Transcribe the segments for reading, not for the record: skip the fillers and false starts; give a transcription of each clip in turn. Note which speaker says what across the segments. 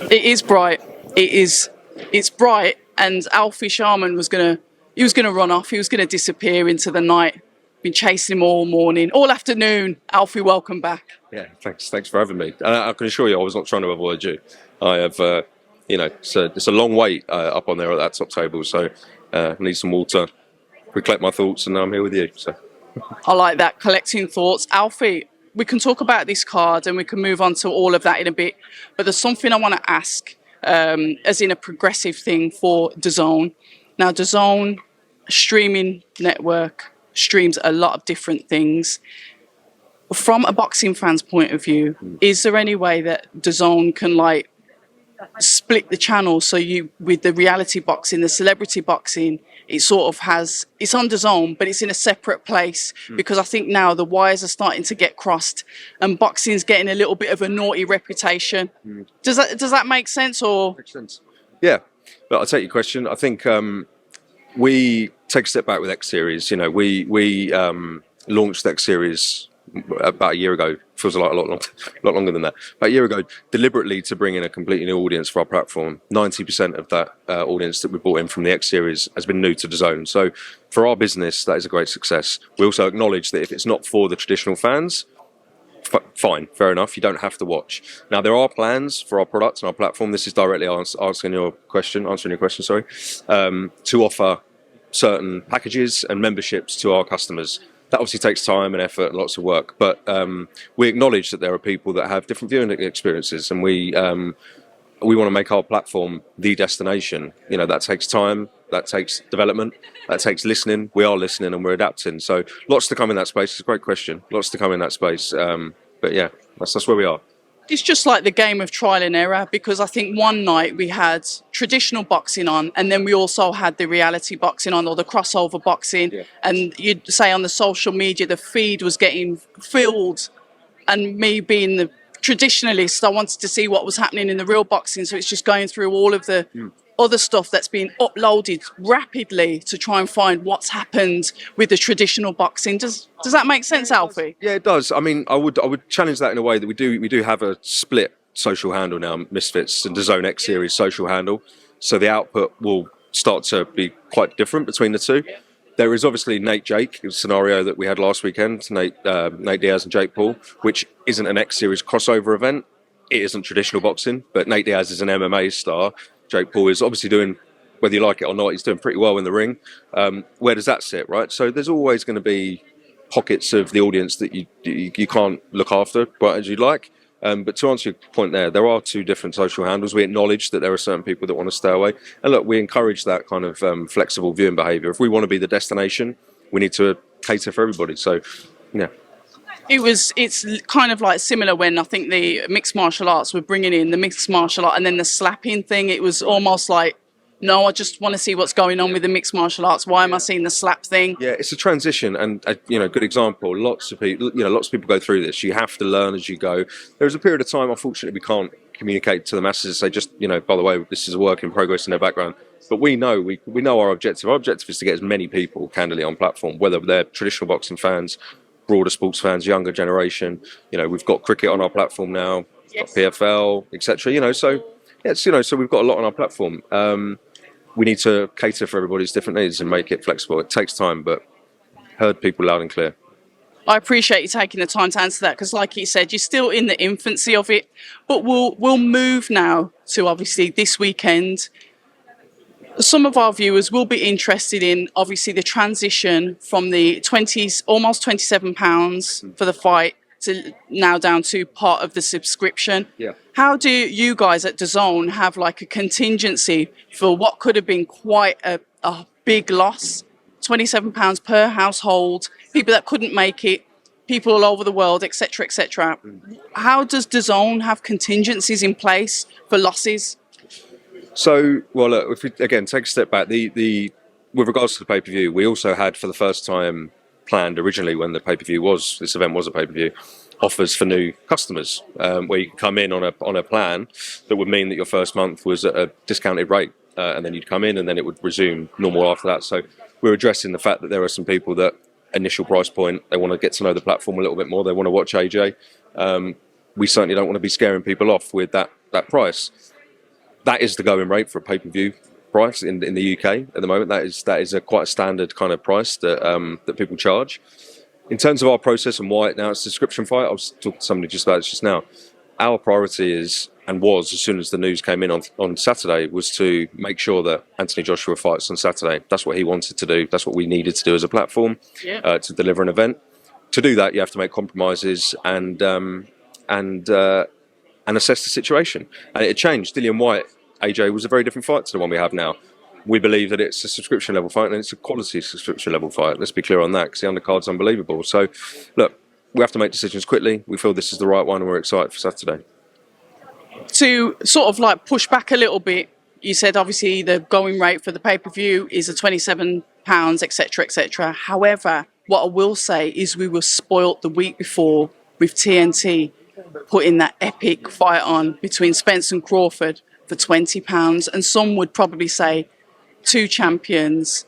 Speaker 1: It is bright. It's bright, and Alfie Sharman was gonna run off. He was gonna disappear into the night. Been chasing him all morning, all afternoon. Alfie, welcome back.
Speaker 2: Yeah, thanks for having me. I can assure you, I was not trying to avoid you. I have, it's a long wait up on there at that top table, so I need some water, recollect my thoughts, and now I'm here with you. So
Speaker 1: I like that, collecting thoughts. Alfie, we can talk about this card and we can move on to all of that in a bit. But there's something I want to ask, as in a progressive thing for Dazn. Now, Dazn, streaming network, streams a lot of different things. From a boxing fan's point of view, is there any way that Dazn can like split the channel so you, with the reality boxing, the celebrity boxing, it sort of has, it's on Dazn, but it's in a separate place, because I think now the wires are starting to get crossed and boxing's getting a little bit of a naughty reputation. Does that make sense? Or
Speaker 2: makes sense. Yeah, but I'll take your question. I think we take a step back with X Series. You know, we launched X Series about a year ago. Feels like a lot longer than that. About a year ago, deliberately to bring in a completely new audience for our platform. 90% of that audience that we brought in from the X Series has been new to Dazn. So for our business, that is a great success. We also acknowledge that if it's not for the traditional fans, fine, fair enough. You don't have to watch. Now, there are plans for our products and our platform. This is directly answering your question, to offer certain packages and memberships to our customers. That obviously takes time and effort and lots of work, but we acknowledge that there are people that have different viewing experiences, and we want to make our platform the destination. You know, that takes time, that takes development, that takes listening. We are listening and we're adapting. So lots to come in that space. It's a great question. Lots to come in that space. But yeah, that's where we are.
Speaker 1: it's just like the game of trial and error, because I think one night we had traditional boxing on, and then we also had the reality boxing on, or the crossover boxing. Yeah. And you'd say on the social media, the feed was getting filled. And me being the traditionalist, I wanted to see what was happening in the real boxing. So it's just going through all of the other stuff that's been uploaded rapidly to try and find what's happened with the traditional boxing. Does that make sense, Alfie?
Speaker 2: Yeah, it does. I mean, I would challenge that in a way that we do have a split social handle now, Misfits and Dazn X Series social handle. So the output will start to be quite different between the two. There is obviously Nate Jake, a scenario that we had last weekend, Nate Diaz and Jake Paul, which isn't an X Series crossover event. It isn't traditional boxing, but Nate Diaz is an MMA star. Jake Paul is obviously doing, whether you like it or not, he's doing pretty well in the ring. Where does that sit, right? So there's always going to be pockets of the audience that you can't look after quite as you'd like. But to answer your point there are two different social handles. We acknowledge that there are certain people that want to stay away. And look, we encourage that kind of flexible viewing behaviour. If we want to be the destination, we need to cater for everybody. So, yeah.
Speaker 1: It's kind of like similar when I think the mixed martial arts were bringing in the mixed martial art and then the slapping thing. It was almost like, no, I just want to see what's going on with the mixed martial arts. Why am I seeing the slap thing?
Speaker 2: Yeah, it's a transition, and good example. Lots of people go through this. You have to learn as you go. There's a period of time, unfortunately, we can't communicate to the masses. Say just, by the way, this is a work in progress in their background. But we know our objective. Our objective is to get as many people candidly on platform, whether they're traditional boxing fans, broader sports fans, younger generation. We've got cricket on our platform now, yes. Got PFL, etc. So we've got a lot on our platform. We need to cater for everybody's different needs and make it flexible. It takes time, but heard people loud and clear.
Speaker 1: I appreciate you taking the time to answer that, because like you said, you're still in the infancy of it. But we'll move now to obviously this weekend. Some of our viewers will be interested in obviously the transition from the 20s, almost £27 for the fight, to now down to part of the subscription.
Speaker 2: Yeah.
Speaker 1: How do you guys at Dazn have like a contingency for what could have been quite a big loss? £27 per household, people that couldn't make it, people all over the world, etc., etc. How does Dazn have contingencies in place for losses?
Speaker 2: So, well, look, if we again take a step back, with regards to the pay-per-view, we also had for the first time planned originally when the this event was a pay-per-view, offers for new customers, where you could come in on a plan that would mean that your first month was at a discounted rate, and then you'd come in and then it would resume normal after that. So we're addressing the fact that there are some people that initial price point, they want to get to know the platform a little bit more, they want to watch AJ. We certainly don't want to be scaring people off with that price. that is the going rate for a pay-per-view price in the UK at the moment. That is a quite a standard kind of price that people charge. In terms of our process and why now it's a subscription fight, I was talking to somebody just about it just now. Our priority is, and was as soon as the news came in on Saturday, was to make sure that Anthony Joshua fights on Saturday. That's what he wanted to do. That's what we needed to do as a platform to deliver an event. To do that, you have to make compromises and assess the situation. And it changed. Dillian White, AJ, was a very different fight to the one we have now. We believe that it's a subscription level fight and it's a quality subscription level fight. Let's be clear on that, because the undercard's unbelievable. So, look, we have to make decisions quickly. We feel this is the right one and we're excited for Saturday.
Speaker 1: To sort of like push back a little bit, you said obviously the going rate for the pay-per-view is a £27, etc., etc. However, what I will say is we were spoilt the week before with TNT putting that epic fight on between Spence and Crawford for £20. And some would probably say 2 champions,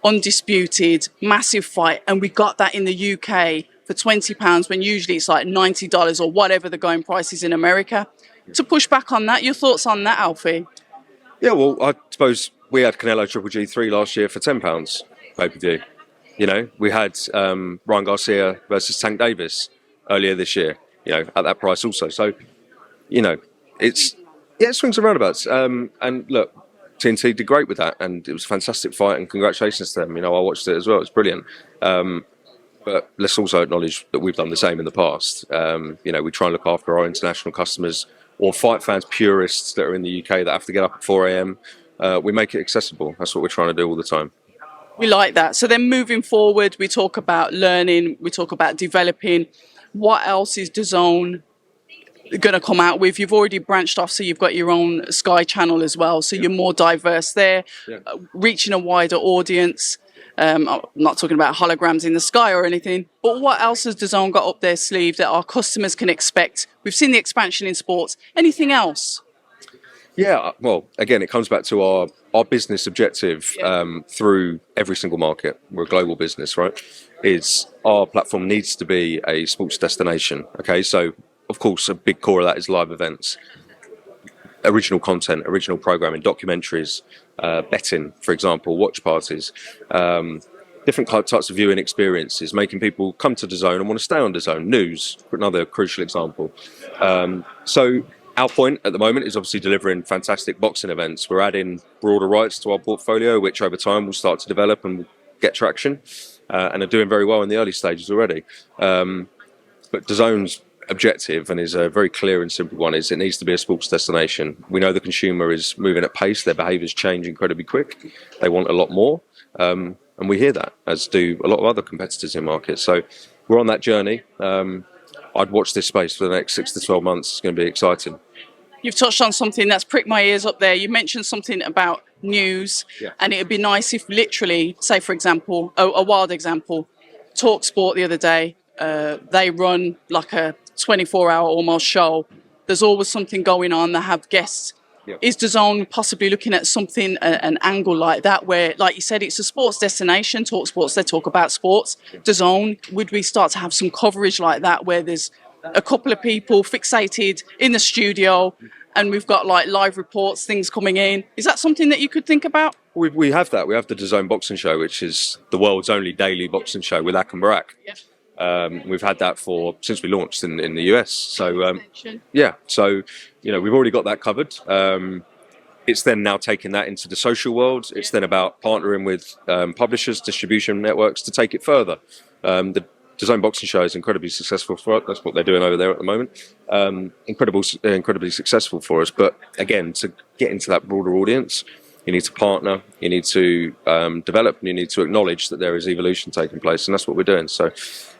Speaker 1: undisputed, massive fight. And we got that in the UK for £20 when usually it's like $90 or whatever the going price is in America. To push back on that, your thoughts on that, Alfie?
Speaker 2: Yeah, well, I suppose we had Canelo Triple G3 last year for £10 pay-per-view. You know, we had Ryan Garcia versus Tank Davis earlier this year, you know, at that price also. So, you know, it swings and roundabouts. And look, TNT did great with that, and it was a fantastic fight, and congratulations to them. You know, I watched it as well. It's brilliant. But let's also acknowledge that we've done the same in the past. You know, we try and look after our international customers or fight fans, purists that are in the UK that have to get up at 4 a.m. We make it accessible. That's what we're trying to do all the time.
Speaker 1: We like that. So then moving forward, we talk about learning, we talk about developing. What else is Dazn going to come out with? You've already branched off, so you've got your own Sky channel as well. So you're more diverse there, reaching a wider audience. I'm not talking about holograms in the sky or anything, but what else has Dazn got up their sleeve that our customers can expect? We've seen the expansion in sports. Anything else?
Speaker 2: Yeah, well, again, it comes back to our business objective through every single market. We're a global business, right? Is our platform needs to be a sports destination. Okay, so of course, a big core of that is live events, original content, original programming, documentaries, betting, for example, watch parties, different types of viewing experiences, making people come to Dazn and want to stay on Dazn. News, another crucial example. So our point at the moment is obviously delivering fantastic boxing events. We're adding broader rights to our portfolio, which over time will start to develop and get traction, and are doing very well in the early stages already. But Dazn's objective, and is a very clear and simple one, is it needs to be a sports destination. We know the consumer is moving at pace, their behaviours change incredibly quick, they want a lot more, and we hear that, as do a lot of other competitors in markets. So we're on that journey. I'd watch this space for the next 6 to 12 months. It's going to be exciting.
Speaker 1: You've touched on something that's pricked my ears up there. You mentioned something about news, and it would be nice if literally, say for example, a wild example, Talk Sport the other day, they run like a 24-hour almost show. There's always something going on. They have guests. Is Dazn possibly looking at something, an angle like that, where, like you said, it's a sports destination, Talk Sports, they talk about sports. Dazn, would we start to have some coverage like that, where there's a couple of people fixated in the studio and we've got like live reports, things coming in? Is that something that you could think about?
Speaker 2: We have that. We have the Dazn Boxing Show, which is the world's only daily boxing show with Ak and Barak. We've had that since we launched in the US. So so you know, we've already got that covered. It's then now taking that into the social world. It's then about partnering with publishers, distribution networks to take it further. The Dazn Boxing Show is incredibly successful for us. That's what they're doing over there at the moment. Incredibly successful for us. But again, to get into that broader audience, you need to partner, you need to develop, and you need to acknowledge that there is evolution taking place, and that's what we're doing. So,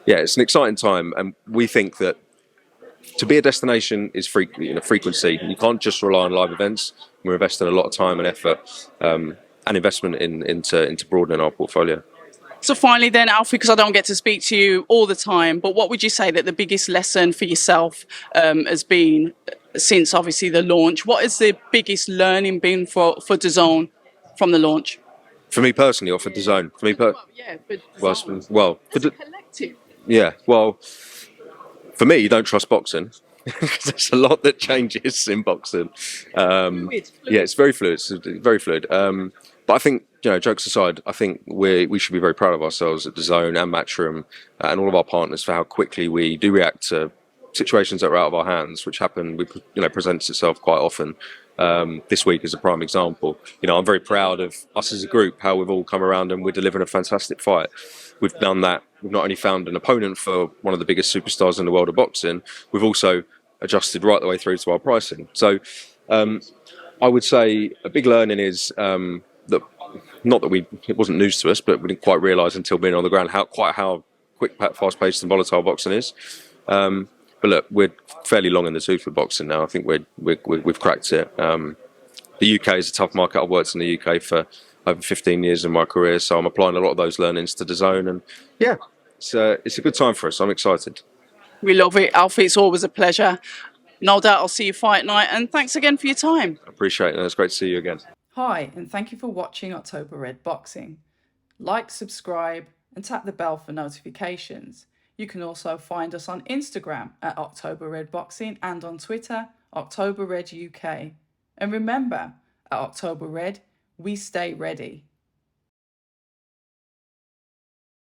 Speaker 2: yeah, it's an exciting time, and we think that to be a destination is frequency. You can't just rely on live events. We're investing a lot of time and effort and investment into broadening our portfolio.
Speaker 1: So finally then, Alfie, because I don't get to speak to you all the time, but what would you say that the biggest lesson for yourself has been since obviously the launch? What is the biggest learning been for Dazn from the launch?
Speaker 2: For me personally, or for Dazn? For me
Speaker 1: for collective.
Speaker 2: Yeah, well, for me, you don't trust boxing. because there's a lot that changes in boxing.
Speaker 1: Fluid.
Speaker 2: Yeah, it's very fluid. It's very fluid. But I think, jokes aside, I think we should be very proud of ourselves at Dazn and Matchroom and all of our partners for how quickly we do react to situations that are out of our hands, which presents itself quite often. This week is a prime example. I'm very proud of us as a group, how we've all come around and we're delivering a fantastic fight. We've done that. We've not only found an opponent for one of the biggest superstars in the world of boxing, we've also adjusted right the way through to our pricing. So I would say a big learning is that, not that it wasn't news to us, but we didn't quite realise until being on the ground how quick, fast-paced and volatile boxing is. But look, we're fairly long in the tooth with boxing now. I think we've cracked it. The UK is a tough market. I've worked in the UK for over 15 years in my career, so I'm applying a lot of those learnings to Dazn, and yeah, it's a good time for us. I'm excited.
Speaker 1: We love it, Alfie. It's always a pleasure. No doubt I'll see you fight night, and thanks again for your time.
Speaker 2: I appreciate it, and it's great to see you again.
Speaker 1: Hi, and thank you for watching October Red Boxing. Like, subscribe, and tap the bell for notifications. You can also find us on Instagram at October Red Boxing and on Twitter, October Red UK. And remember, at October Red, we stay ready.